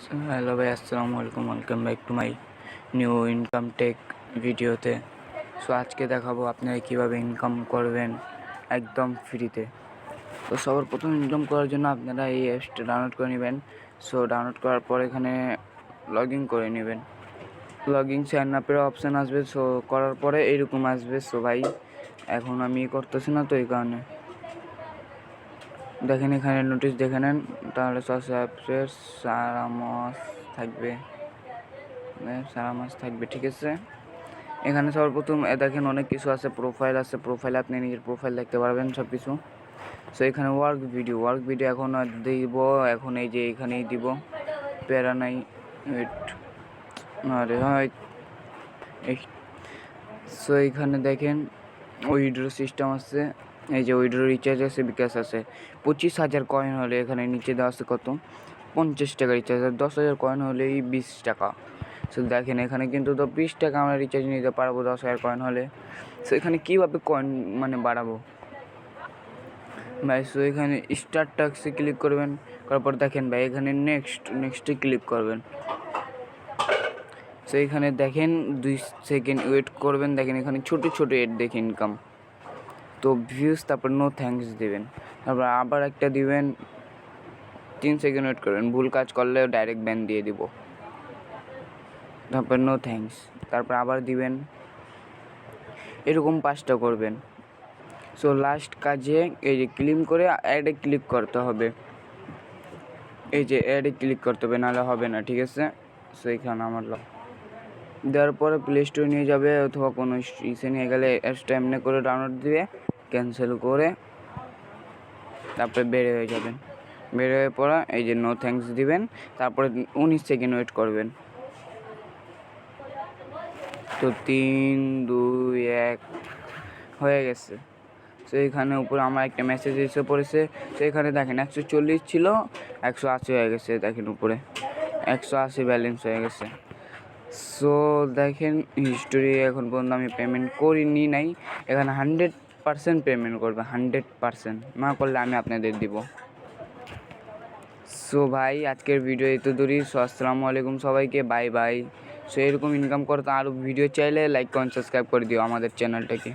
Hello ভাই, আসসালামু আলাইকুম। Welcome back to my new income tech ভিডিওতে। সো আজকে দেখাবো আপনারা কীভাবে ইনকাম করবেন একদম ফ্রিতে। তো সবার প্রথম ইনকাম করার জন্য আপনারা এই অ্যাপসটা ডাউনলোড করে নেবেন। সো ডাউনলোড করার পর এখানে লগ ইন করে নেবেন। লগ ইন সাইন আপের অপশান আসবে। সো করার পরে এইরকম আসবে। সো ভাই এখন আমি করতেছি না, তো এই কারণে দেখেন এখানে নোটিশ দেখে নেন, তাহলে সস অ্যাপসের সারা মাস থাকবে, ঠিক আছে। এখানে সর্বপ্রথম দেখেন অনেক কিছু আছে, প্রোফাইল আছে, প্রোফাইলে আপনি নিজের প্রোফাইল দেখতে পারবেন সব কিছু। সো এখানে ওয়ার্ক ভিডিও এখন দিব, এখন এই যে এখানেই দিব, প্যারা নাই। আরে হয়। সো এখানে দেখেন উইড্রো সিস্টেম আছে, এই যে উইড্রো রিচার্জ আছে, বিকাশ আছে। 25,000 কয়েন হলে এখানে নিচে দেওয়া আছে কত, 50 টাকা রিচার্জ। আর 10,000 কয়েন হলেই 20 টাকা। সো দেখেন এখানে কিন্তু তো 20 টাকা আমরা রিচার্জ নিতে পারবো 10,000 কয়েন হলে। সো এখানে কীভাবে কয়েন বাড়াবো ভাই? সো এখানে স্টার্ট টাস্কে ক্লিক করবেন, করার পর দেখেন ভাই এখানে নেক্সটে ক্লিক করবেন। সো এখানে দেখেন 2 সেকেন্ড ওয়েট করবেন, দেখেন এখানে ছোট এড দেখে ইনকাম, তো ভিউজ, তারপর নো থ্যাঙ্কস দিবেন, তারপর আবার একটা দিবেন, 3 সেকেন্ড ওয়েট করবেন, ভুল কাজ করলে ডাইরেক্ট ব্যান দিয়ে দিব, তারপর নো থ্যাঙ্কস, তারপর আবার দিবেন, এরকম 5টা করবেন। সো লাস্ট কাজে এই যে ক্লিক করে অ্যাডে ক্লিক করতে হবে, এই যে অ্যাডে ক্লিক করতে হবে, নাহলে হবে না, ঠিক আছে। সো এখানে আমার দেওয়ার পরে প্লে স্টোরে নিয়ে যাবে, অথবা কোনো ইসে নিয়ে গেলে অ্যাপসটা এমনি করে ডাউনলোড দিয়ে ক্যান্সেল করে তারপরে বের হয়ে যাবেন। বের হয়ে পড়া এই যে নো থ্যাঙ্কস দিবেন, তারপরে 19 সেকেন্ড ওয়েট করবেন। তো 3, 2, 1 হয়ে গেছে। তো এখানে উপরে আমার একটা মেসেজ এসে পড়েছে। তো এখানে দেখেন 140 ছিল, 180 হয়ে গেছে, দেখেন উপরে 180 ব্যালেন্স হয়ে গেছে। সো দেখেন হিস্টোরি, এখন পর্যন্ত আমি পেমেন্ট করিনি নাই, এখানে 100% পেমেন্ট করবে, 100%, না করলে আমি আপনাদের দিব। সো ভাই আজকের ভিডিও এত দূরই। সো আসসালামু আলাইকুম সবাইকে, বাই বাই। সো এরকম ইনকাম করতে আরও ভিডিও চাইলে লাইক কমেন্ট সাবস্ক্রাইব করে দিও আমাদের চ্যানেলটাকে।